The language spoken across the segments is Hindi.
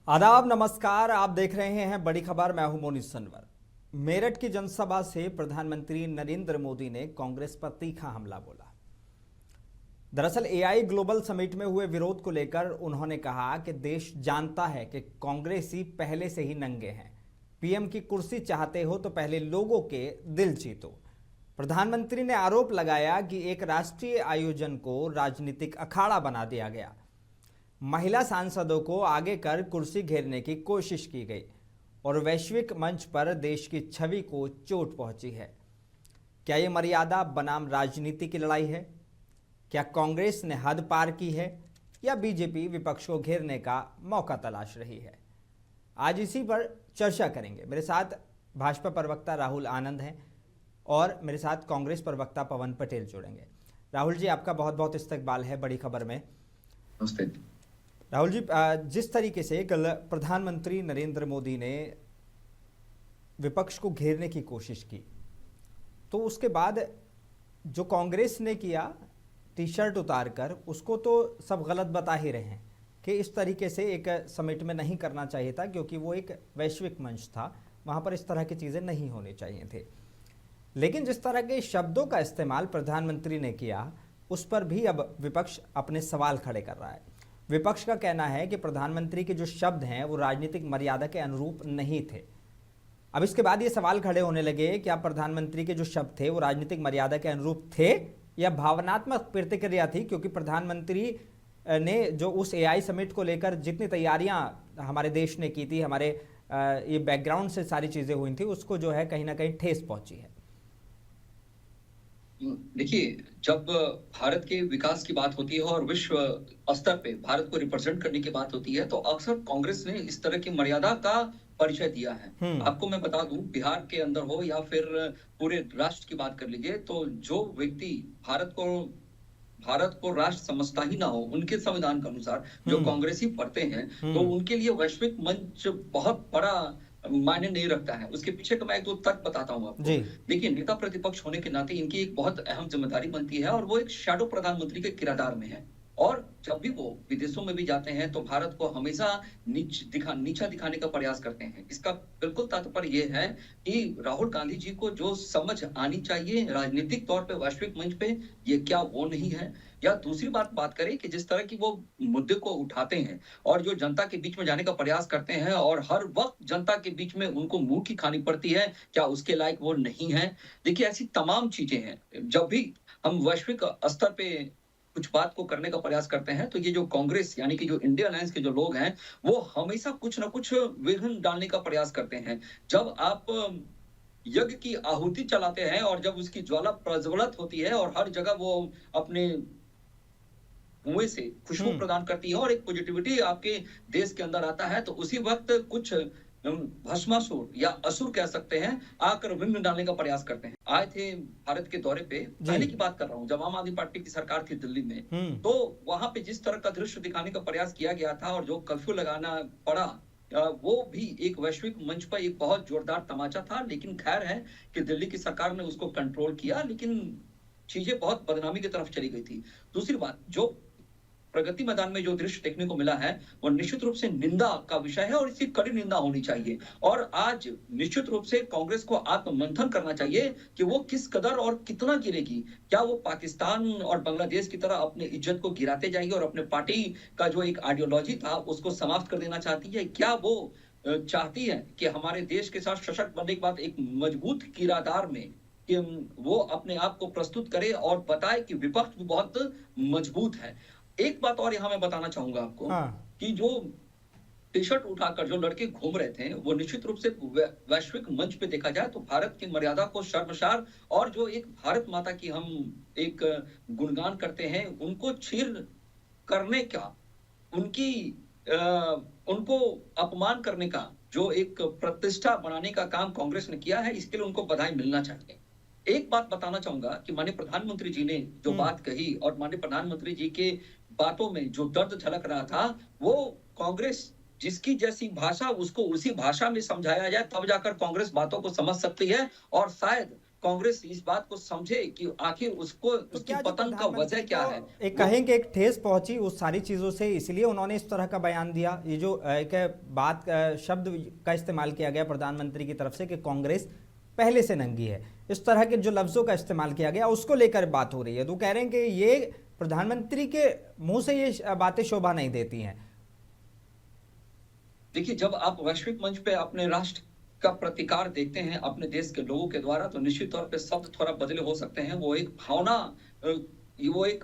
आदाब, नमस्कार। आप देख रहे हैं बड़ी खबर। मैं हूं मोनी सनवर। मेरठ की जनसभा से प्रधानमंत्री नरेंद्र मोदी ने कांग्रेस पर तीखा हमला बोला। दरअसल एआई ग्लोबल समिट में हुए विरोध को लेकर उन्होंने कहा कि देश जानता है कि कांग्रेसी पहले से ही नंगे हैं। पीएम की कुर्सी चाहते हो तो पहले लोगों के दिल जीतो। प्रधानमंत्री ने आरोप लगाया कि एक राष्ट्रीय आयोजन को राजनीतिक अखाड़ा बना दिया गया। महिला सांसदों को आगे कर कुर्सी घेरने की कोशिश की गई और वैश्विक मंच पर देश की छवि को चोट पहुंची है। क्या ये मर्यादा बनाम राजनीति की लड़ाई है? क्या कांग्रेस ने हद पार की है या बीजेपी विपक्ष को घेरने का मौका तलाश रही है? आज इसी पर चर्चा करेंगे। मेरे साथ भाजपा प्रवक्ता राहुल आनंद हैं और मेरे साथ कांग्रेस प्रवक्ता पवन पटेल जुड़ेंगे। राहुल जी, आपका बहुत बहुत इस्तकबाल है बड़ी खबर में। नमस्ते राहुल जी, जिस तरीके से कल प्रधानमंत्री नरेंद्र मोदी ने विपक्ष को घेरने की कोशिश की, तो उसके बाद जो कांग्रेस ने किया टी शर्ट उतारकर, उसको तो सब गलत बता ही रहे हैं कि इस तरीके से एक समिट में नहीं करना चाहिए था, क्योंकि वो एक वैश्विक मंच था, वहाँ पर इस तरह की चीज़ें नहीं होनी चाहिए थे। लेकिन जिस तरह के शब्दों का इस्तेमाल प्रधानमंत्री ने किया, उस पर भी अब विपक्ष अपने सवाल खड़े कर रहा है। विपक्ष का कहना है कि प्रधानमंत्री के जो शब्द हैं वो राजनीतिक मर्यादा के अनुरूप नहीं थे। अब इसके बाद ये सवाल खड़े होने लगे, क्या प्रधानमंत्री के जो शब्द थे वो राजनीतिक मर्यादा के अनुरूप थे या भावनात्मक प्रतिक्रिया थी? क्योंकि प्रधानमंत्री ने जो उस एआई समिट को लेकर जितनी तैयारियां हमारे देश ने की थी, हमारे ये बैकग्राउंड से सारी चीजें हुई थी, उसको जो है कहीं ना कहीं ठेस पहुंची है। देखिए, जब भारत के विकास की बात होती है और विश्व स्तर पे भारत को रिप्रेजेंट करने की बात होती है, तो अक्सर कांग्रेस ने इस तरह की मर्यादा का परिचय दिया है। आपको मैं बता दूं, बिहार के अंदर हो या फिर पूरे राष्ट्र की बात कर लीजिए, तो जो व्यक्ति भारत को राष्ट्र समझता ही ना हो, उनके संविधान के अनुसार जो कांग्रेसी पढ़ते हैं, तो उनके लिए वैश्विक मंच बहुत बड़ा मायने नहीं रखता है। उसके पीछे का मैं एक दो तर्क बताता हूँ आपको। देखिए, नेता प्रतिपक्ष होने के नाते इनकी एक बहुत अहम जिम्मेदारी बनती है और वो एक शैडो प्रधानमंत्री के किरदार में है। और जब भी वो विदेशों में भी जाते हैं तो भारत को हमेशा नीचा दिखाने का प्रयास करते हैं। इसका बिल्कुल तात्पर्य ये है कि राहुल गांधी जी को जो समझ आनी चाहिए राजनीतिक तौर पे वैश्विक मंच पे, ये क्या वो नहीं है। या दूसरी बात करें कि जिस तरह की वो मुद्दे को उठाते हैं और जो जनता के बीच में जाने का प्रयास करते हैं और हर वक्त जनता के बीच में उनको मुंह की खानी पड़ती है, क्या उसके लायक वो नहीं है? देखिए, ऐसी तमाम चीजें हैं। जब भी हम वैश्विक स्तर पे कुछ बात को करने का प्रयास करते हैं, तो ये जो कांग्रेस यानी कि जो इंडिया अलायंस के जो लोग हैं, वो हमेशा कुछ ना कुछ विघ्न डालने का प्रयास करते हैं। जब आप यज्ञ की आहुति चलाते हैं और जब उसकी ज्वाला प्रज्वलित होती है और हर जगह वो अपने धुएं से खुशबू प्रदान करती है और एक पॉजिटिविटी आपके देश के अंदर आता है, तो उसी वक्त कुछ भस्मासुर या असुर कह सकते हैं, आकर विघ्न डालने का प्रयास करते हैं। आए थे भारत के दौरे पे, पहले की बात कर रहा हूँ, जब आम आदमी पार्टी की सरकार थी दिल्ली में, तो वहां पे जिस तरह का दृश्य दिखाने का प्रयास किया गया था और जो कर्फ्यू लगाना पड़ा, वो भी एक वैश्विक मंच पर एक बहुत जोरदार तमाचा था। लेकिन खैर है कि दिल्ली की सरकार ने उसको कंट्रोल किया, लेकिन चीजें बहुत बदनामी की तरफ चली गई थी। दूसरी बात, जो प्रगति मैदान में जो दृश्य देखने को मिला है, वो निश्चित रूप से निंदा का विषय है और इसकी कड़ी निंदा होनी चाहिए। और आज निश्चित रूप से कांग्रेस को आत्ममंथन करना चाहिए कि वो किस कदर और कितना गिरेगी। क्या वो पाकिस्तान और बांग्लादेश की तरह अपनी इज्जत को गिराते जाएगी और अपने पार्टी का जो एक आइडियोलॉजी था उसको समाप्त कर देना चाहती है? क्या वो चाहती है कि हमारे देश के साथ सशक्त बनने के बाद एक मजबूत किरदार में कि वो अपने आप को प्रस्तुत करे और बताए कि विपक्ष भी बहुत मजबूत है? एक बात और यहाँ मैं बताना चाहूंगा आपको, कि जो टी शर्ट उठाकर जो लड़के घूम रहे थे, वो निश्चित रूप से वैश्विक मंच पे देखा जाए तो भारत की मर्यादा को शर्मसार और जो एक भारत माता की हम एक गुणगान करते हैं, उनको छीन करने का, उनको अपमान करने का जो एक प्रतिष्ठा बनाने का काम कांग्रेस ने किया है, इसके लिए उनको बधाई मिलना चाहिए। एक बात बताना चाहूंगा कि माननीय प्रधानमंत्री जी ने जो बात कही और माननीय प्रधानमंत्री जी के बातों में जो दर्द झलक रहा था, वो कांग्रेस जिसकी जैसी भाषा उसको उसी भाषा में समझाया जाए, तब जाकर कांग्रेस बातों को समझ सकती है और शायद कांग्रेस इस बात को समझे कि आखिर उसको तो उसकी क्या जो पतन का वजह प्रधानमंत्री क्या को है। एक कहेंगे एक ठेस पहुंची उस सारी चीजों से, इसलिए उन्होंने इस तरह का बयान दिया। ये जो एक बात शब्द का इस्तेमाल किया गया प्रधानमंत्री की तरफ से कि कांग्रेस पहले से नंगी है, इस तरह के जो लफ्जों का इस्तेमाल किया गया उसको लेकर बात हो रही है, तो कह रहे हैं कि ये प्रधानमंत्री के मुंह से ये बातें शोभा नहीं देती हैं। देखिए, जब आप वैश्विक मंच पे अपने राष्ट्र का प्रतिकार देखते हैं अपने देश के लोगों के द्वारा, तो निश्चित तौर पे शब्द थोड़ा बदले हो सकते हैं। वो एक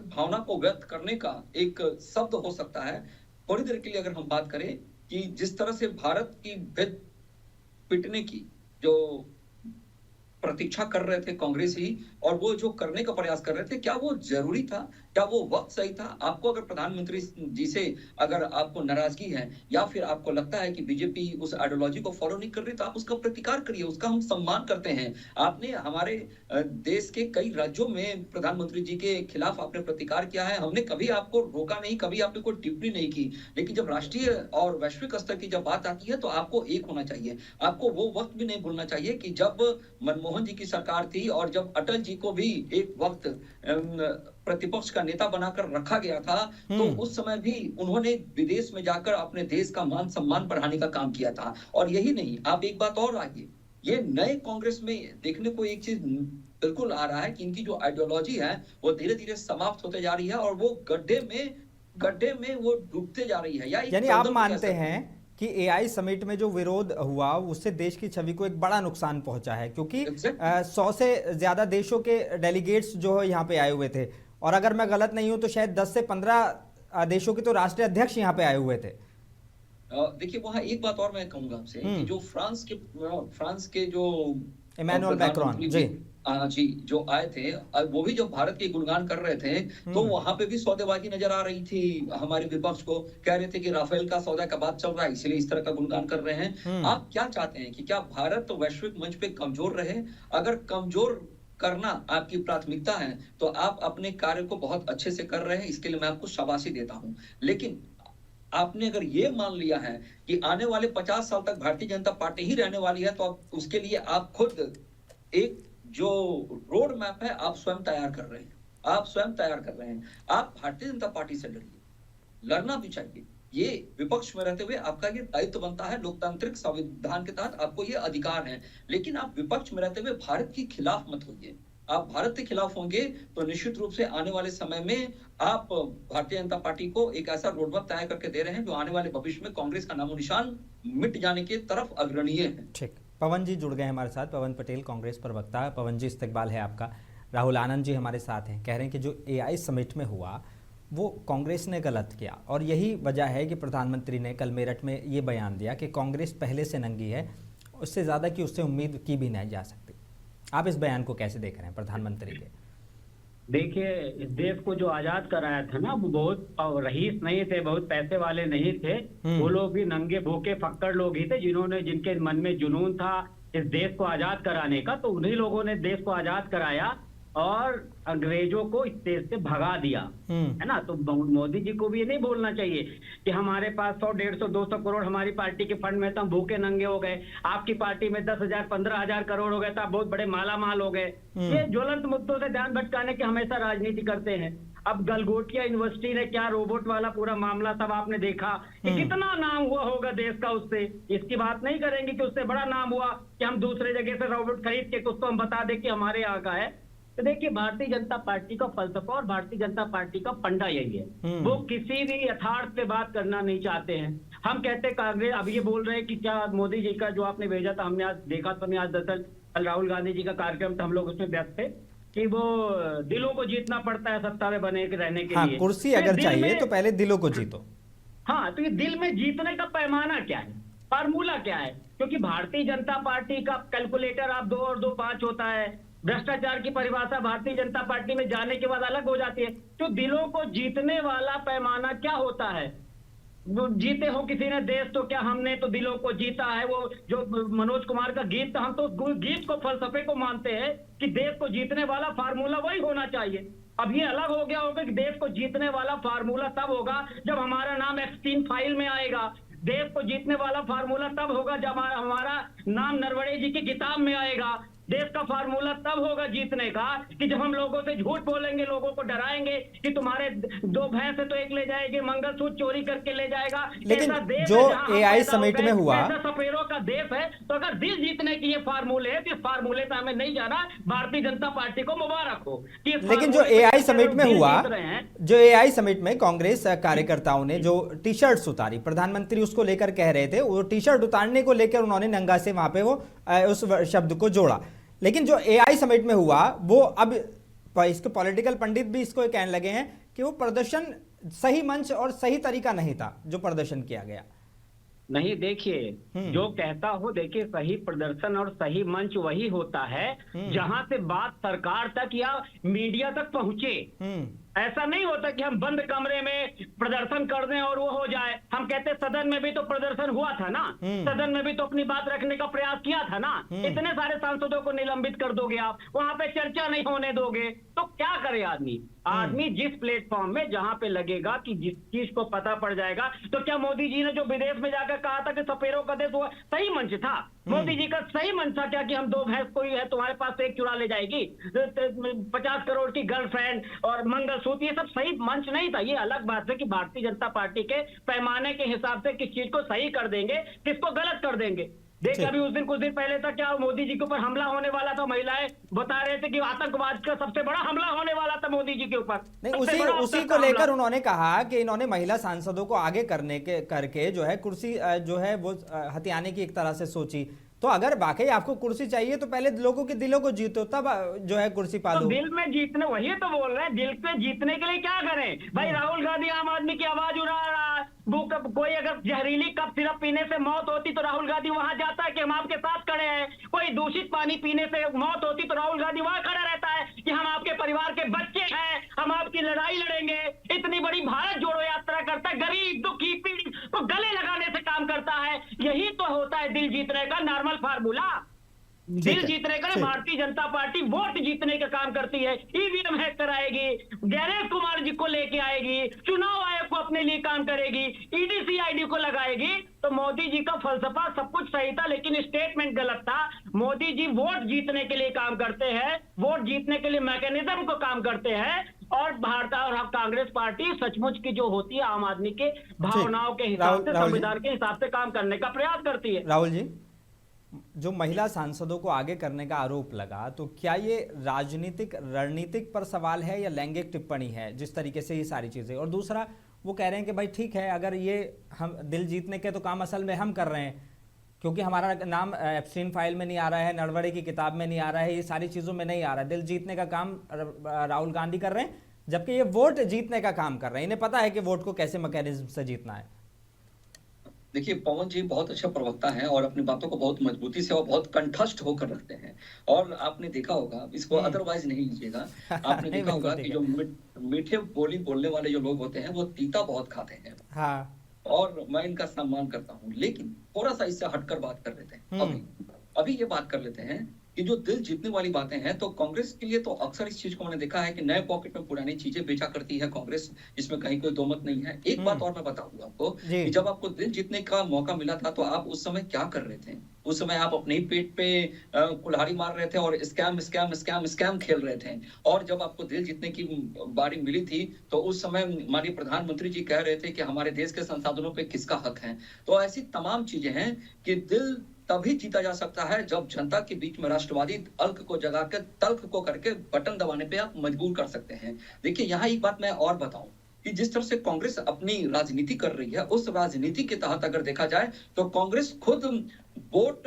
भावना को व्यक्त करने का एक शब्द हो सकता है। थोड़ी देर के लिए अगर हम बात करें कि जिस तरह से भारत की भेद पिटने की जो प्रतीक्षा कर रहे थे कांग्रेसी, और वो जो करने का प्रयास कर रहे थे, क्या वो जरूरी था? क्या वो वक्त सही था? आपको अगर प्रधानमंत्री जी से अगर आपको नाराजगी है, या फिर आपको लगता है कि बीजेपी उस आइडियोलॉजी को फॉलो नहीं कर रही, तो आप उसका प्रतिकार करिए, उसका हम सम्मान करते हैं। आपने हमारे देश के कई राज्यों में प्रधानमंत्री जी के खिलाफ आपने प्रतिकार किया है, हमने कभी आपको रोका नहीं, कभी आपने कोई टिप्पणी नहीं की। लेकिन जब राष्ट्रीय और वैश्विक स्तर की जब बात आती है, तो आपको एक होना चाहिए। आपको वो वक्त भी नहीं भूलना चाहिए कि जब मनमोहन जी की सरकार थी और जब अटल जी को भी एक वक्त प्रतिपक्ष का नेता बनाकर रखा गया था, तो उस समय भी उन्होंने विदेश में जाकर अपने देश का मान सम्मान बढ़ाने का काम किया था। और यही नहीं, आप एक बात और आइए, ये नए कांग्रेस में देखने को एक चीज बिल्कुल आ रहा है कि इनकी जो आइडियोलॉजी है वो धीरे धीरे समाप्त होते जा रही है, और वो गड्ढे में वो डूबते जा रही है। यानी आप मानते हैं कि एआई समिट में जो विरोध हुआ उससे देश की छवि को एक बड़ा नुकसान पहुंचा है, क्योंकि 100 से ज्यादा देशों के डेलीगेट्स जो है यहाँ पे आए हुए थे, और अगर मैं गलत नहीं हूं तो शायद 10 से 15 देशों के तो राष्ट्रीय अध्यक्ष यहाँ पे आए हुए थे। देखिए, वहां एक बात और मैं कहूंगा आपसे कि जो फ्रांस के जो इमैनुअल मैक्रोन जी जो आए थे, वो भी जब भारत के गुणगान कर रहे थे, तो वहां पे भी सौदेबाजी नजर आ रही थी। हमारे विपक्ष को कह रहे थे कि राफेल का सौदा का बात चल रहा है, इसलिए इस तरह का गुणगान कर रहे हैं। आप क्या चाहते हैं कि क्या भारत वैश्विक मंच पे कमजोर रहे? अगर कमजोर करना आपकी प्राथमिकता है, तो आप अपने कार्य को बहुत अच्छे से कर रहे हैं, इसके लिए मैं आपको शाबाशी देता हूं। लेकिन आपने अगर ये मान लिया है कि आने वाले 50 साल तक भारतीय जनता पार्टी ही रहने वाली है, तो आप उसके लिए आप खुद एक जो रोड मैप है आप स्वयं तैयार कर रहे हैं। आप भारतीय जनता पार्टी से लड़िए, लड़ना भी चाहिए। ये विपक्ष में रहते हुए आपका ये दायित्व बनता है, लोकतांत्रिक संविधान के तहत आपको ये अधिकार है। लेकिन आप विपक्ष में रहते हुए भारत के खिलाफ मत होइए। आप भारत के खिलाफ होंगे तो निश्चित रूप से आने वाले समय में आप भारतीय जनता पार्टी को एक ऐसा रोडमैप तैयार करके दे रहे हैं जो आने वाले भविष्य में कांग्रेस का नामो निशान मिट जाने की तरफ अग्रणीय है। ठीक, पवन जी जुड़ गए हमारे साथ। पवन पटेल, कांग्रेस प्रवक्ता। पवन जी, इस्तकबाल है आपका। राहुल आनंद जी हमारे साथ हैं, कह रहे हैं कि जो एआई समिट में हुआ वो कांग्रेस ने गलत किया, और यही वजह है कि प्रधानमंत्री ने कल मेरठ में ये बयान दिया कि कांग्रेस पहले से नंगी है, उससे ज़्यादा की उससे उम्मीद की भी नहीं जा सकती। आप इस बयान को कैसे देख रहे हैं प्रधानमंत्री के? देखिए, इस देश को जो आजाद कराया था ना, वो बहुत रईस नहीं थे, बहुत पैसे वाले नहीं थे। वो लोग भी नंगे भूखे फक्कड़ लोग ही थे, जिनके मन में जुनून था इस देश को आजाद कराने का। तो उन्हीं लोगों ने देश को आजाद कराया और अंग्रेजों को इस देश से भगा दिया, है ना। तो मोदी जी को भी ये नहीं बोलना चाहिए कि हमारे पास 100, 150, 200 करोड़ हमारी पार्टी के फंड में तो हम भूखे नंगे हो गए, आपकी पार्टी में 10,000, 15,000 करोड़ हो गए तो आप बहुत बड़े माला माल हो गए। ये ज्वलंत मुद्दों से ध्यान भटकाने की हमेशा राजनीति करते हैं। अब गलगोटिया यूनिवर्सिटी ने क्या रोबोट वाला पूरा मामला सब आपने देखा कि कितना नाम हुआ होगा देश का उससे। इसकी बात नहीं करेंगे कि उससे बड़ा नाम हुआ कि हम दूसरे जगह से रोबोट खरीद के कुछ तो हम बता दें कि हमारे यहाँ का है। तो देखिए, भारतीय जनता पार्टी का फलसफा और भारतीय जनता पार्टी का फंडा यही है, वो किसी भी यथार्थ पे बात करना नहीं चाहते हैं। हम कहते कांग्रेस अब ये बोल रहे हैं कि क्या मोदी जी का जो आपने भेजा था, हमने आज देखा था, आज दरअसल कल राहुल गांधी जी का कार्यक्रम था, हम लोग उसमें व्यस्त थे कि वो दिलों को जीतना पड़ता है सत्ता में बने रहने के लिए। कुर्सी अगर चाहिए तो पहले दिलों को जीतो। हाँ, तो ये दिल में जीतने का पैमाना क्या है, फार्मूला क्या है? क्योंकि भारतीय जनता पार्टी का कैलकुलेटर आप 2 और 2 5 होता है। भ्रष्टाचार की परिभाषा भारतीय जनता पार्टी में जाने के बाद अलग हो जाती है। तो दिलों को जीतने वाला पैमाना क्या होता है? जीते हो किसी ने देश, तो क्या हमने तो दिलों को जीता है? वो जो मनोज कुमार का गीत था, हम तो गीत को फलसफे को मानते हैं कि देश को जीतने वाला फार्मूला वही होना चाहिए। अब ये अलग हो गया होगा कि देश को जीतने वाला फार्मूला तब होगा जब हमारा नाम एप्स्टीन फाइल में आएगा। देश को जीतने वाला फार्मूला तब होगा जब हमारा नाम नरवणे जी की किताब में आएगा। देश का फार्मूला तब होगा जीतने का कि जब हम लोगों से झूठ बोलेंगे, लोगों को डराएंगे कि तुम्हारे 2 भैंस है तो 1 ले जाएगी, मंगलसूत्र चोरी करके ले जाएगा। लेकिन ऐसा देश जो है जहां हम एआई पैदा हो समिट गए, में हुआ, ऐसा सपेरों का देश है। तो अगर दिल जीतने की ये फार्मूले है तो इस फार्मूले पे हमें नहीं जाना। भारतीय जनता पार्टी को मुबारक हो कि लेकिन जो एआई समिट में हुआ, जो एआई समिट में कांग्रेस कार्यकर्ताओं ने जो टी शर्ट्स उतारी, प्रधानमंत्री उसको लेकर कह रहे थे, वो टी शर्ट उतारने को लेकर उन्होंने नंगा से वहां पे वो उस शब्द को जोड़ा। लेकिन जो एआई समिट में हुआ वो अब इसके पॉलिटिकल पंडित भी इसको कहने लगे हैं कि वो प्रदर्शन सही मंच और सही तरीका नहीं था जो प्रदर्शन किया गया। नहीं, देखिए, जो कहता हो, देखिए, सही प्रदर्शन और सही मंच वही होता है जहां से बात सरकार तक या मीडिया तक पहुंचे। ऐसा नहीं होता कि हम बंद कमरे में प्रदर्शन कर दें और वो हो जाए। हम कहते सदन में भी तो प्रदर्शन हुआ था ना, सदन में भी तो अपनी बात रखने का प्रयास किया था ना। इतने सारे सांसदों को निलंबित कर दोगे आप, वहां पे चर्चा नहीं होने दोगे, तो क्या करे आदमी? आदमी जिस प्लेटफॉर्म में जहां पे लगेगा कि जिस चीज को पता पड़ जाएगा। तो क्या मोदी जी ने जो विदेश में जाकर कहा था कि सपेरों का देश, वो सही मंच था? मोदी जी का सही मंच था क्या कि हम 2 भैंस कोई है तुम्हारे पास से 1 चुरा ले जाएगी, 50 करोड़ की गर्लफ्रेंड और मंगलसूत्र, ये सब सही मंच नहीं था। ये अलग बात है कि भारतीय जनता पार्टी के पैमाने के हिसाब से किस चीज को सही कर देंगे, किसको गलत कर देंगे। देखिए, अभी उस दिन कुछ दिन पहले तक क्या मोदी जी के ऊपर हमला होने वाला था, महिलाएं बता रहे थे कि आतंकवाद का सबसे बड़ा हमला होने वाला था मोदी जी के ऊपर। नहीं, उसी को लेकर उन्होंने कहा कि इन्होंने महिला सांसदों को आगे करके जो है कुर्सी जो है वो हथियाने की एक तरह से सोची। तो अगर वाकई आपको कुर्सी चाहिए तो पहले लोगों के दिलों को जीतो, तब जो है कुर्सी पालो। तो दिल में जीतने, वही तो बोल रहे हैं, दिल पे जीतने के लिए क्या करें भाई? राहुल गांधी आम आदमी की आवाज उड़ा रहा है। कोई अगर जहरीली कप सिरप पीने से मौत होती तो राहुल गांधी वहां जाता है कि हम आपके साथ खड़े हैं। कोई दूषित पानी पीने से मौत होती तो राहुल गांधी वहां खड़ा रहता है कि हम आपके परिवार के बच्चे हैं, हम आपकी लड़ाई लड़ेंगे। इतनी बड़ी भारत जोड़ो यात्रा करता है, गरीब दुखी पीड़ित को गले लगाने से काम करता है। यही तो होता है दिल जीतने का नॉर्मल फार्मूला। दिल जीतने का भारतीय जनता पार्टी वोट जीतने का काम करती है। ईवीएम हैक कराएगी, गणेश कुमार जी को लेके आएगी, चुनाव आयोग को अपने लिए काम करेगी, ईडी सीआईडी को लगाएगी। तो मोदी जी का फलसफा सब कुछ सही था, लेकिन स्टेटमेंट गलत था। मोदी जी वोट जीतने के लिए काम करते हैं, वोट जीतने के लिए मैकेनिज्म को काम करते हैं। और भारत और कांग्रेस पार्टी सचमुच की जो होती है आम आदमी के भावनाओं के हिसाब से, संविधान के हिसाब से काम करने का प्रयास करती है। राहुल जी, जो महिला सांसदों को आगे करने का आरोप लगा, तो क्या ये राजनीतिक रणनीतिक पर सवाल है या लैंगिक टिप्पणी है, जिस तरीके से ये सारी चीजें? और दूसरा, वो कह रहे हैं कि भाई ठीक है, अगर ये हम दिल जीतने के तो काम असल में हम कर रहे हैं, क्योंकि हमारा नाम एप्स्टीन फाइल में नहीं आ रहा है, नरवणे की किताब में नहीं आ रहा है, ये सारी चीजों में नहीं आ रहा है। दिल जीतने का काम राहुल गांधी कर रहे हैं, जबकि ये वोट जीतने का काम कर रहे हैं। इन्हें पता है कि वोट को कैसे मैकेनिज्म से जीतना है। देखिए, पवन जी बहुत अच्छा प्रवक्ता हैं और अपनी बातों को बहुत मजबूती से और बहुत कंठस्थ होकर रखते हैं। और आपने देखा होगा, इसको अदरवाइज नहीं लीजिएगा, आपने देखा होगा कि जो मीठे बोली बोलने वाले जो लोग होते हैं वो तीता बहुत खाते हैं। हाँ। और मैं इनका सम्मान करता हूँ, लेकिन थोड़ा सा इससे हटकर बात कर लेते हैं। अभी ये बात कर लेते हैं कि जो दिल जीतने वाली बातें हैं, तो कांग्रेस के लिए तो अक्सर इस चीज को मैंने देखा है कि नए पॉकेट में पुरानी चीजें बेचा करती है कांग्रेस, इसमें कहीं कोई दो मत नहीं है। एक बात और मैं बताऊंगा आपको कि जब आपको दिल जीतने का मौका मिला था तो आप उस समय क्या कर रहे थे? उस समय आप अपने ही पेट पे कुल्हाड़ी मार रहे थे और स्कैम स्कैम स्कैम स्कैम खेल रहे थे। और जब आपको दिल जीतने की बारी मिली थी तो उस समय माननीय प्रधानमंत्री जी कह रहे थे कि हमारे देश के संसाधनों पे किसका हक है। तो ऐसी तमाम चीजें हैं कि दिल तभी जीता जा सकता है जब जनता के बीच में राष्ट्रवादी अल्क को जगा कर तल्ख को करके बटन दबाने पे आप मजबूर कर सकते हैं। देखिए, यहाँ एक बात मैं और बताऊं कि जिस तरह से कांग्रेस अपनी राजनीति कर रही है, उस राजनीति के तहत अगर देखा जाए तो कांग्रेस खुद वोट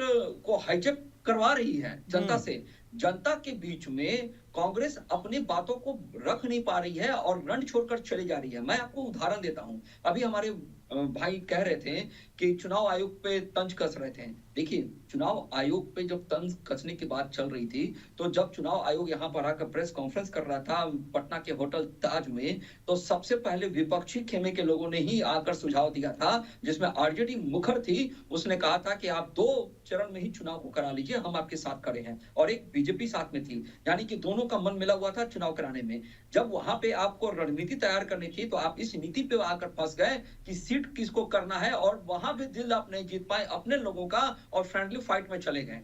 को हाईजैक करवा रही है जनता से। जनता के बीच में कांग्रेस अपनी बातों को रख नहीं पा रही है और रण छोड़कर चली जा रही है। मैं आपको उदाहरण देता हूं। अभी हमारे भाई कह रहे थे कि चुनाव आयोग पे तंज कस रहे थे। देखिए, चुनाव आयोग पे जब तंज कसने की बात चल रही थी, तो जब चुनाव आयोग यहाँ पर आकर प्रेस कॉन्फ्रेंस कर रहा था पटना के होटल ताज में, तो सबसे पहले विपक्षी खेमे के लोगों ने ही आकर सुझाव दिया था, जिसमें आरजेडी मुखर थी। उसने कहा था कि आप 2 चरण में ही चुनाव को करा लीजिए, हम आपके साथ खड़े हैं। और एक बीजेपी साथ में थी, यानी कि दोनों का मन मिला हुआ था चुनाव कराने में। जब वहां पे आपको रणनीति तैयार करनी थी तो आप इस नीति पे आकर फंस गए कि सीट किसको करना है, और वहां भी दिल आप नहीं जीत पाए अपने लोगों का और फ्रेंडली फाइट में चले गए।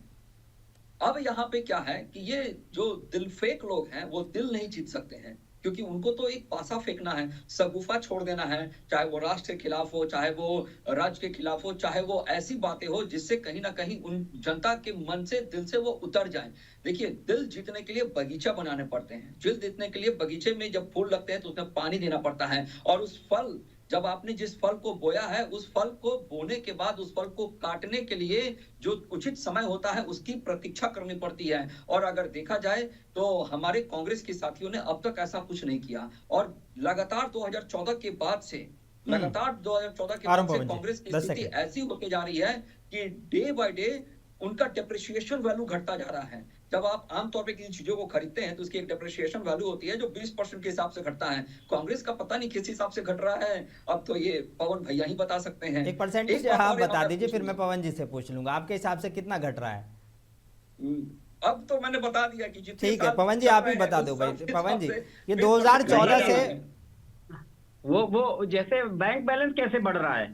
अब यहाँ पे क्या है कि ये जो दिल फेक लोग हैं वो दिल नहीं जीत सकते हैं, क्योंकि उनको तो एक पासा फेंकना है, सगुफा छोड़ देना है, चाहे वो राष्ट्र के खिलाफ हो, चाहे वो राज्य के खिलाफ हो, चाहे वो ऐसी बातें हो जिससे कहीं ना कहीं उन जनता के मन से, दिल से वो उतर जाए। देखिए, दिल जीतने के लिए बगीचा बनाने पड़ते हैं। दिल जीतने के लिए बगीचे में जब फूल लगते हैं तो उसमें पानी देना पड़ता है, और उस फल, जब आपने जिस फल को बोया है, उस फल को बोने के बाद उस फल को काटने के लिए जो उचित समय होता है उसकी प्रतीक्षा करनी पड़ती है। और अगर देखा जाए तो हमारे कांग्रेस के साथियों ने अब तक ऐसा कुछ नहीं किया, और लगातार 2014 के बाद से कांग्रेस की स्थिति ऐसी होती जा रही है कि डे बाय डे उनका डेप्रिसिएशन वैल्यू घटता जा रहा है। जब आप आमतौर पे किसी चीजों को खरीदते हैं तो उसकी एक डेप्रिसिएशन वैल्यू होती है जो 20% के हिसाब से घटता है। कांग्रेस का पता नहीं किस हिसाब से घट रहा है, अब तो ये पवन भैया ही बता सकते हैं। एक परसेंटेज आप बता दीजिए, फिर मैं पवन जी से पूछ लूंगा आपके हिसाब से कितना घट रहा है। अब तो मैंने बता दिया कि ठीक है पवन जी, आप ही बता दो भाई। पवन जी, ये 2014 से वो जैसे बैंक बैलेंस कैसे बढ़ रहा है,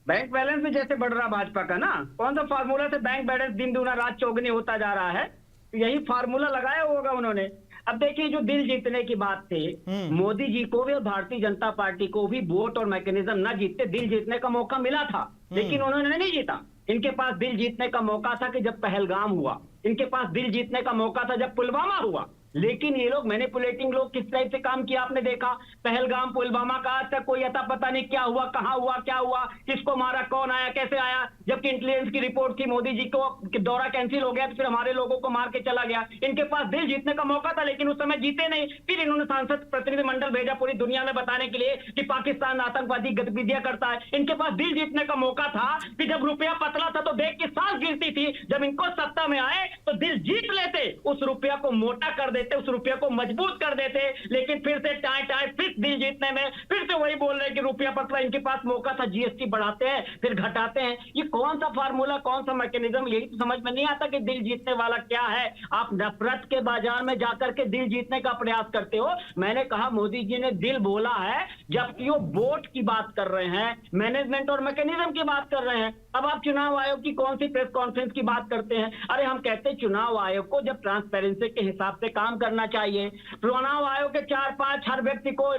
बैंक बैलेंस में जैसे बढ़ रहा भाजपा का ना, कौन सा फार्मूला से बैंक बैलेंस दिन दूना रात चौगुनी होता जा रहा है, तो यही फार्मूला लगाया होगा उन्होंने। अब देखिए, जो दिल जीतने की बात थी, मोदी जी को भी और भारतीय जनता पार्टी को भी वोट और मैकेनिज्म ना जीतते दिल जीतने का मौका मिला था, लेकिन उन्होंने नहीं जीता। इनके पास दिल जीतने का मौका था कि जब पहलगाम हुआ, इनके पास दिल जीतने का मौका था जब पुलवामा हुआ, लेकिन ये लोग मैनिपुलेटिंग लोग किस टाइप से काम किया आपने देखा। पहलगाम, पुलवामा का आज तक कोई अता पता नहीं, क्या हुआ, कहां हुआ, क्या हुआ, किसको मारा, कौन आया, कैसे आया। जबकि इंटेलिजेंस की रिपोर्ट थी मोदी जी को दौरा कैंसिल हो गया तो फिर हमारे लोगों को मार के चला गया। इनके पास दिल जीतने का मौका था लेकिन उस समय जीते नहीं। फिर इन्होंने सांसद प्रतिनिधिमंडल भेजा पूरी दुनिया में बताने के लिए कि पाकिस्तान आतंकवादी गतिविधियां करता है। इनके पास दिल जीतने का मौका था कि जब रुपया पतला था तो देख के सांस गिरती थी, जब इनको सत्ता में आए तो दिल जीत लेते, उस रुपया को मोटा कर देते, उस रुपया को मजबूत कर देते। लेकिन फिर से टाइम फिर दिल जीतने में फिर से वही बोल रहे हैं कि रुपया पतला, इनके पास मौका था, जीएसटी बढ़ाते हैं फिर घटाते हैं। ये कौन सा फार्मूला, कौन सा मैकेनिज्म, यही तो समझ में नहीं आता कि दिल जीतने वाला क्या है। आप नफरत के बाजार में जाकर के दिल जीतने का प्रयास करते हो। मैंने कहा मोदी जी ने दिल बोला है, जबकि वो वोट की बात कर रहे हैं, मैनेजमेंट और मैकेनिज्म की बात कर रहे हैं। अब आप चुनाव आयोग की कौन सी प्रेस कॉन्फ्रेंस की बात करते हैं। अरे हम कहते हैं चुनाव आयोग को जब ट्रांसपेरेंसी के हिसाब से काम करना चाहिए। चुनाव आयोग के 4-5 हर व्यक्ति को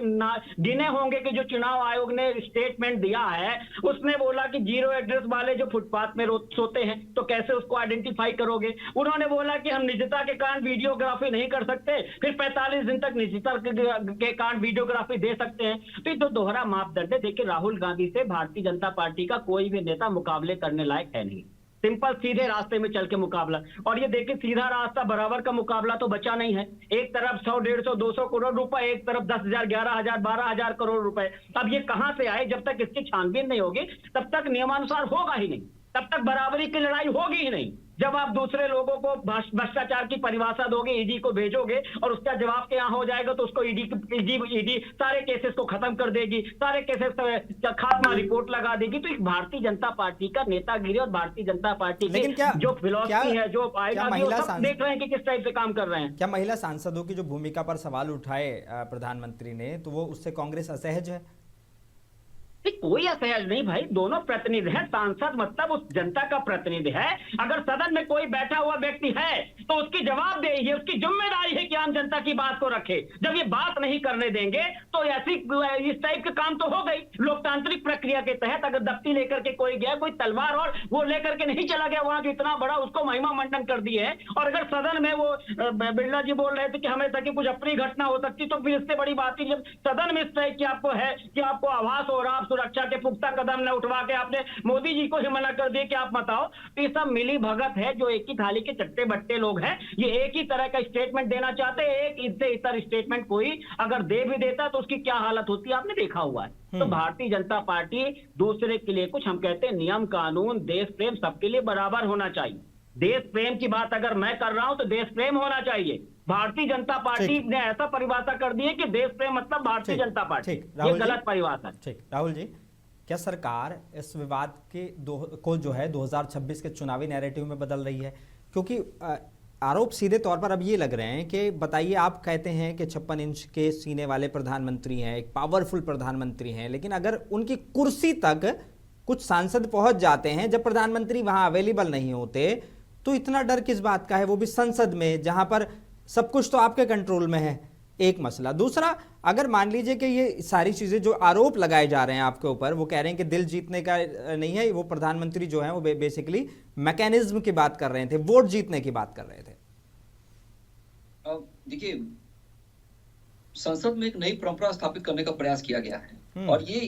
गिने होंगे कि जो चुनाव आयोग ने स्टेटमेंट दिया है उसने बोला कि जीरो एड्रेस वाले जो फुटपाथ में सोते हैं तो कैसे उसको आइडेंटिफाई करोगे। उन्होंने बोला कि हम निजता के कारण वीडियोग्राफी नहीं कर सकते, फिर 45 दिन तक निजता के कारण वीडियोग्राफी दे सकते हैं। तो ये तो दोहरा मापदंड है। देखिए, राहुल गांधी से भारतीय जनता पार्टी का कोई भी नेता मुकाबले करने लायक है नहीं। सिंपल सीधे रास्ते में चल के मुकाबला, और ये देखिए सीधा रास्ता बराबर का मुकाबला तो बचा नहीं है। एक तरफ 100, 150, 200 करोड़ रुपए, एक तरफ 10,000, 11,000, 12,000 करोड़ रुपए। अब ये कहां से आए? जब तक इसकी छानबीन नहीं होगी तब तक नियमानुसार होगा ही नहीं, तब तक बराबरी की लड़ाई होगी ही नहीं। जब आप दूसरे लोगों को भ्रष्टाचार की परिभाषा दोगे, ईडी को भेजोगे और उसका जवाब के यहाँ हो जाएगा तो उसको ईडी सारे केसेस को खत्म कर देगी, सारे केसेस खात्मा रिपोर्ट लगा देगी। तो एक भारतीय जनता पार्टी का नेतागिरी और भारतीय जनता पार्टी की जो फिलॉसफी है, जो आएगा, देख रहे हैं कि किस टाइप से काम कर रहे हैं। क्या महिला सांसदों की जो भूमिका पर सवाल उठाए प्रधानमंत्री ने, तो वो उससे कांग्रेस असहज है? कोई असहज नहीं भाई, दोनों प्रतिनिधि हैं। सांसद मतलब उस जनता का प्रतिनिधि है। अगर सदन में कोई बैठा हुआ व्यक्ति है तो उसकी जवाबदेही है, उसकी जिम्मेदारी है कि आम जनता की बात को रखे। जब ये बात नहीं करने देंगे तो ऐसी इस टाइप के काम तो हो गई। लोकतांत्रिक प्रक्रिया के तहत अगर दफ्ती लेकर के कोई गया, कोई तलवार और वो लेकर के नहीं चला गया वहां जो इतना बड़ा, उसको महिमा मंडन कर दिए है। और अगर सदन में वो बिरला जी बोल रहे थे कि हमेशा की कुछ अपनी घटना हो सकती, तो फिर इससे बड़ी बात ही जब सदन में इस टाइप की आपको है कि आपको आभास हो रहा, सुरक्षा के पुख्ता कदम न उठवा के आपने मोदी जी को ही मना कर दिया कि आप मत आओ। तो ये सब मिली भगत है। जो एक ही थाली के चट्टे बट्टे लोग हैं, ये एक ही तरह का स्टेटमेंट देना चाहते हैं। एक इससे इतर स्टेटमेंट कोई अगर दे भी देता तो उसकी क्या हालत होती है आपने देखा हुआ है। तो भारतीय जनता पार्टी दूसरे के लिए कुछ, हम कहते हैं नियम कानून, देश प्रेम सबके लिए बराबर होना चाहिए। देश प्रेम की बात अगर मैं कर रहा हूं तो देश प्रेम होना चाहिए। भारतीय जनता पार्टी ने ऐसा परिभाषा कर दी है कि देश प्रेम मतलब भारतीय जनता पार्टी, ये गलत परिभाषा। ठीक, राहुल जी, क्या सरकार इस विवाद के को जो है 2026 के चुनावी नैरेटिव में बदल रही है? क्योंकि आरोप सीधे तौर पर अब ये लग रहे हैं कि बताइए, आप कहते हैं कि 56 इंच के सीने वाले प्रधानमंत्री हैं, एक पावरफुल प्रधानमंत्री हैं, लेकिन अगर उनकी कुर्सी तक कुछ सांसद पहुंच जाते हैं जब प्रधानमंत्री वहां अवेलेबल नहीं होते, तो इतना डर किस बात का है, वो भी संसद में, जहां पर सब कुछ तो आपके कंट्रोल में है। एक मसला। दूसरा, अगर मान लीजिए कि ये सारी चीजें जो आरोप लगाए जा रहे हैं आपके ऊपर, वो कह रहे हैं कि दिल जीतने का नहीं है, वो प्रधानमंत्री जो है वो बेसिकली मैकेनिज्म की बात कर रहे थे, वोट जीतने की बात कर रहे थे। देखिए, संसद में एक नई परंपरा स्थापित करने का प्रयास किया गया है और ये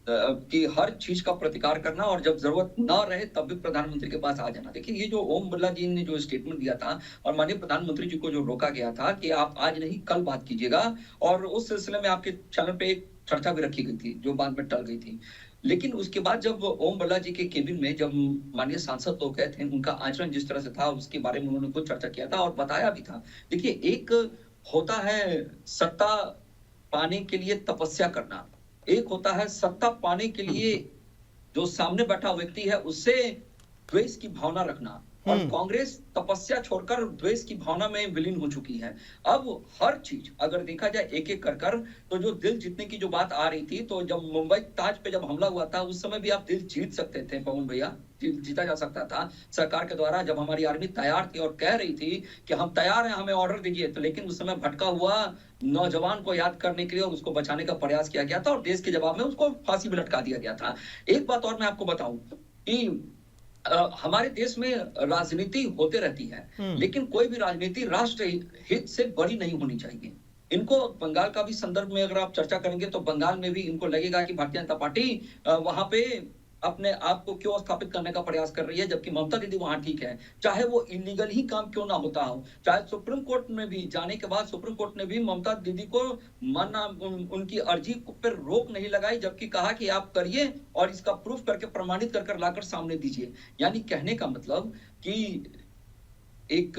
कि हर चीज का प्रतिकार करना और जब जरूरत ना रहे तब भी प्रधानमंत्री के पास आ जाना। देखिए, ये जो ओम बिरला जी ने जो स्टेटमेंट दिया था और माननीय प्रधानमंत्री जी को जो रोका गया था कि आप आज नहीं कल बात कीजिएगा, और उस सिलसिले में आपके चैनल पे एक चर्चा भी रखी गई थी जो बाद में टल गई थी। लेकिन उसके बाद जब ओम बिरला जी के केबिन में जब माननीय सांसद लोग गए थे, उनका आचरण जिस तरह से था उसके बारे में उन्होंने कुछ चर्चा किया था और बताया भी था। देखिए, एक होता है सत्ता पाने के लिए तपस्या करना, एक होता है सत्ता पाने के लिए जो सामने बैठा व्यक्ति है उससे द्वेष की भावना रखना। और कांग्रेस तपस्या छोड़कर द्वेष की भावना में विलीन हो चुकी है। अब हर चीज अगर देखा जाए एक एक कर तो जो दिल जीतने की जो बात आ रही थी, तो जब मुंबई ताज पे जब हमला हुआ था उस समय भी आप दिल जीत सकते थे पवन भैया, जीता जा सकता था सरकार के द्वारा। जब हमारी आर्मी तैयार थी और कह रही थी कि हम तैयार हैं, हमें ऑर्डर दीजिए, तो लेकिन उस समय भटका हुआ नौजवान को याद करने के लिए और उसको बचाने का प्रयास किया गया था और देश के जवाब में उसको फांसी भी लटका दिया गया था। एक बात और मैं आपको बताऊं कि हमारे देश में राजनीति होते रहती है, लेकिन कोई भी राजनीति राष्ट्र हित से बड़ी नहीं होनी चाहिए। इनको बंगाल का भी संदर्भ में अगर आप चर्चा करेंगे तो बंगाल में भी इनको लगेगा कि भारतीय जनता पार्टी वहां पे अपने आप को क्यों स्थापित करने का प्रयास कर रही है, जबकि ममता दीदी वहां ठीक है, चाहे वो इलीगल ही काम क्यों ना होता हो। चाहे सुप्रीम कोर्ट में भी जाने के बाद सुप्रीम कोर्ट ने भी ममता दीदी को मानना, उनकी अर्जी पर रोक नहीं लगाई, जबकि कहा कि आप करिए और इसका प्रूफ करके प्रमाणित कर लाकर सामने दीजिए। यानी कहने का मतलब कि एक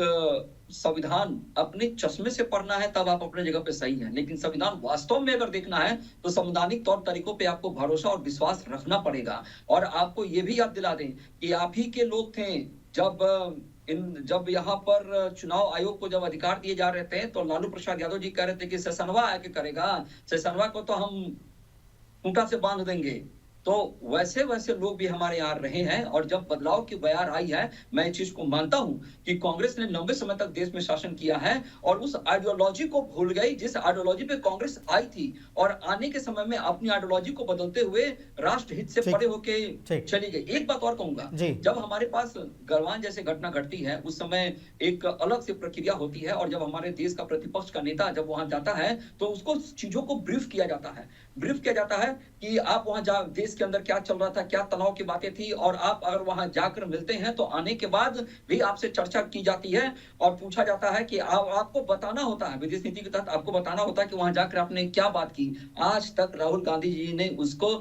संविधान अपने चश्मे से पढ़ना है तब आप अपने जगह पे सही हैं, लेकिन संविधान वास्तव में अगर देखना है तो संवैधानिक तौर तरीकों पे आपको भरोसा और विश्वास रखना पड़ेगा। और आपको ये भी याद दिला दें कि आप ही के लोग थे जब यहाँ पर चुनाव आयोग को जब अधिकार दिए जा रहे थे तो लालू प्रसाद यादव जी कह रहे थे कि सेशनवा आके करेगा, सेशनवा को तो हम खूंटा से बांध देंगे। तो वैसे वैसे लोग भी हमारे यहाँ रहे हैं और जब बदलाव की बयार आई है, मैं इस चीज को मानता हूं कि कांग्रेस ने लंबे समय तक देश में शासन किया है और उस आइडियोलॉजी को भूल गई जिस आइडियोलॉजी पे कांग्रेस आई थी, और आने के समय में अपनी आइडियोलॉजी को बदलते हुए राष्ट्र हित से परे होके चली गई। एक बात और कहूंगा, जब हमारे पास गलवान जैसे घटना घटती है उस समय एक अलग से प्रक्रिया होती है, और जब हमारे देश का प्रतिपक्ष का नेता जब वहां जाता है तो उसको चीजों को ब्रीफ किया जाता है कि आप वहां देश के अंदर क्या चल रहा था, क्या तनाव की बातें थी, और आप अगर वहां जाकर मिलते हैं तो आने के बाद भी आपसे चर्चा की जाती है और पूछा जाता है कि आपको बताना होता है, विदेश नीति के तहत आपको बताना होता है कि वहां जाकर आपने क्या बात की। आज तक राहुल गांधी जी ने उसको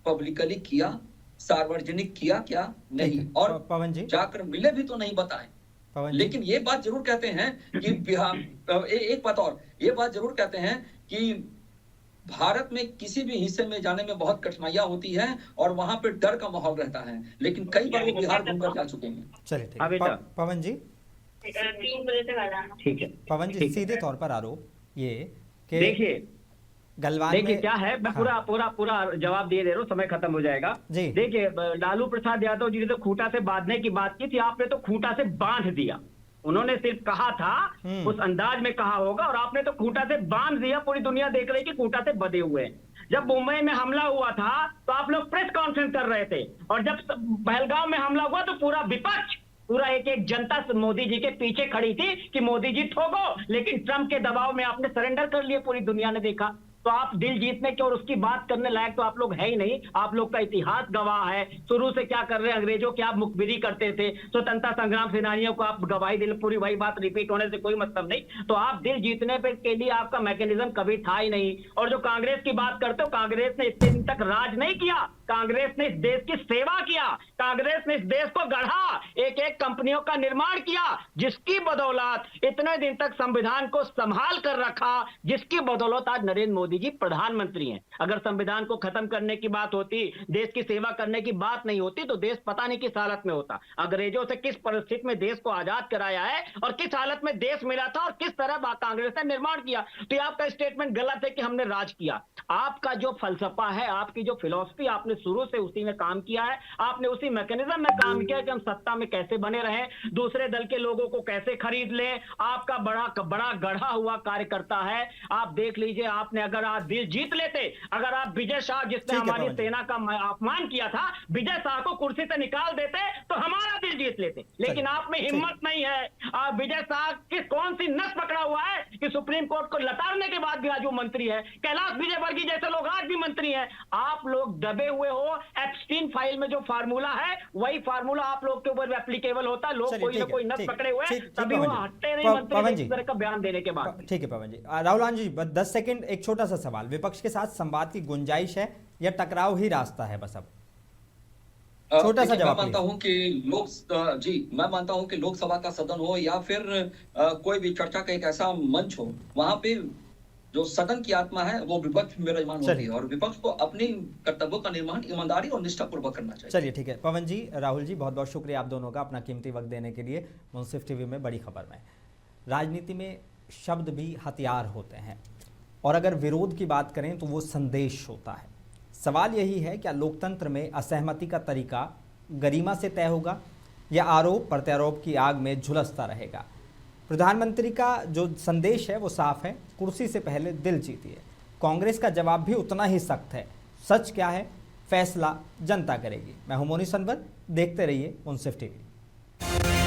पब्लिकली किया, सार्वजनिक किया क्या? नहीं। और पवन जी जाकर मिले भी तो नहीं बताए। लेकिन ये बात जरूर कहते हैं कि बिहार एक बात और, ये बात जरूर कहते हैं कि भारत में किसी भी हिस्से में जाने में बहुत कठिनाइयां होती है और वहां पे डर का माहौल रहता है, लेकिन कई बार वो बिहार घूमकर जा चुके हैं। चलिए पवन जी, 3 बजे तक आ जाना। ठीक है पवन जी, सीधे तौर पर आरोप ये कि देखिए गलवान देखिए में क्या है, मैं पूरा जवाब दे रहा हूँ, समय खत्म हो जाएगा। देखिए, लालू प्रसाद यादव जी ने तो खूंटा से बांधने की बात की थी, आपने तो खूंटा से बांध दिया। उन्होंने सिर्फ कहा था, उस अंदाज में कहा होगा, और आपने तो खूंटा से बांध दिया। पूरी दुनिया देख रही कि खूंटा से बंधे हुए हैं। जब मुंबई में हमला हुआ था तो आप लोग प्रेस कॉन्फ्रेंस कर रहे थे, और जब पहलगांव में हमला हुआ तो पूरा विपक्ष, पूरा एक जनता मोदी जी के पीछे खड़ी थी कि मोदी जी ठोको, लेकिन ट्रंप के दबाव में आपने सरेंडर कर लिए। पूरी दुनिया ने देखा। तो आप दिल जीतने की और उसकी बात करने लायक तो आप लोग है ही नहीं। आप लोग का इतिहास गवाह है, शुरू से क्या कर रहे हैं, अंग्रेजों की आप मुखबिरी करते थे, स्वतंत्रता संग्राम सेनानियों को आप गवाही दिल, पूरी वही बात रिपीट होने से कोई मतलब नहीं। तो आप दिल जीतने पे के लिए आपका मैकेनिज्म कभी था ही नहीं। और जो कांग्रेस की बात करते हो, कांग्रेस ने इतने दिन तक राज नहीं किया, कांग्रेस ने इस देश की सेवा किया, कांग्रेस ने इस देश को गढ़ा, एक एक कंपनियों का निर्माण किया, जिसकी बदौलत इतने दिन तक संविधान को संभाल कर रखा, जिसकी बदौलत आज नरेंद्र मोदी जी प्रधानमंत्री हैं। अगर संविधान को खत्म करने की बात होती, देश की सेवा करने की बात नहीं होती, तो देश पता नहीं किस हालत में होता। अंग्रेजों से किस परिस्थिति में देश को आजाद कराया है और किस हालत में देश मिला था और किस तरह कांग्रेस ने निर्माण किया। तो आपका स्टेटमेंट गलत है कि हमने राज किया। आपका जो फलसफा है, आपकी जो फिलॉसफी आपने शुरू से उसी में काम किया है, आपने उसी मैकेनिज्म में काम किया कि हम सत्ता में कैसे बने रहें, दूसरे दल के लोगों को कैसे खरीद लें। आपका बड़ा गढ़ा हुआ कार्यकर्ता है। आप देख लीजिए, आपने अगर आप दिल जीत लेते, अगर आप विजय शाह जिसने हमारी सेना का अपमान किया था, विजय शाह को कुर्सी से निकाल देते तो हमारा दिल जीत लेते, लेकिन आप में हिम्मत नहीं है। आप विजय शाह की कौन सी नस पकड़ा हुआ है कि सुप्रीम कोर्ट को लताड़ने के बाद भी आज वो मंत्री है। कैलाश विजयवर्गीय जैसे लोग आज भी मंत्री हैं। आप लोग दबे हुए हो। एप्स्टीन फाइल में जो फार्मूला है वही फार्मूला आप लोग के ऊपर एप्लीकेबल होता है। लोग कोई ना कोई नस पकड़े हुए हैं, तभी वो हटते नहीं मंत्री इस तरह का बयान देने के बाद। ठीक है पवन जी। राहुल गांधी जी 10 सेकंड, एक छोटा सा सवाल, विपक्ष के साथ संवाद की गुंजाइश है या टकराव ही रास्ता है बस? अब छोटा सा जवाब। मैं मानता हूं कि मैं मानता हूं कि लोकसभा का सदन हो या फिर कोई भी चर्चा का एक ऐसा मंच हो, वहां पे जो सदन की आत्मा है वो विपक्ष में विराजमान होती है और विपक्ष को अपने कर्तव्यों का निर्वहन ईमानदारी और निष्ठापूर्वक करना चाहिए। चलिए ठीक है पवन जी, राहुल जी, बहुत बहुत शुक्रिया आप दोनों का अपना कीमती वक्त देने के लिए मुंसिफ टीवी में बड़ी खबर में। राजनीति में शब्द भी हथियार होते हैं और अगर विरोध की बात करें तो वो संदेश होता है। सवाल यही है, क्या लोकतंत्र में असहमति का तरीका गरिमा से तय होगा या आरोप प्रत्यारोप की आग में झुलसता रहेगा? प्रधानमंत्री का जो संदेश है वो साफ है, कुर्सी से पहले दिल जीतिए। कांग्रेस का जवाब भी उतना ही सख्त है। सच क्या है, फैसला जनता करेगी। मैं हूं मोनी सनवर, देखते रहिए मुंसिफ टीवी।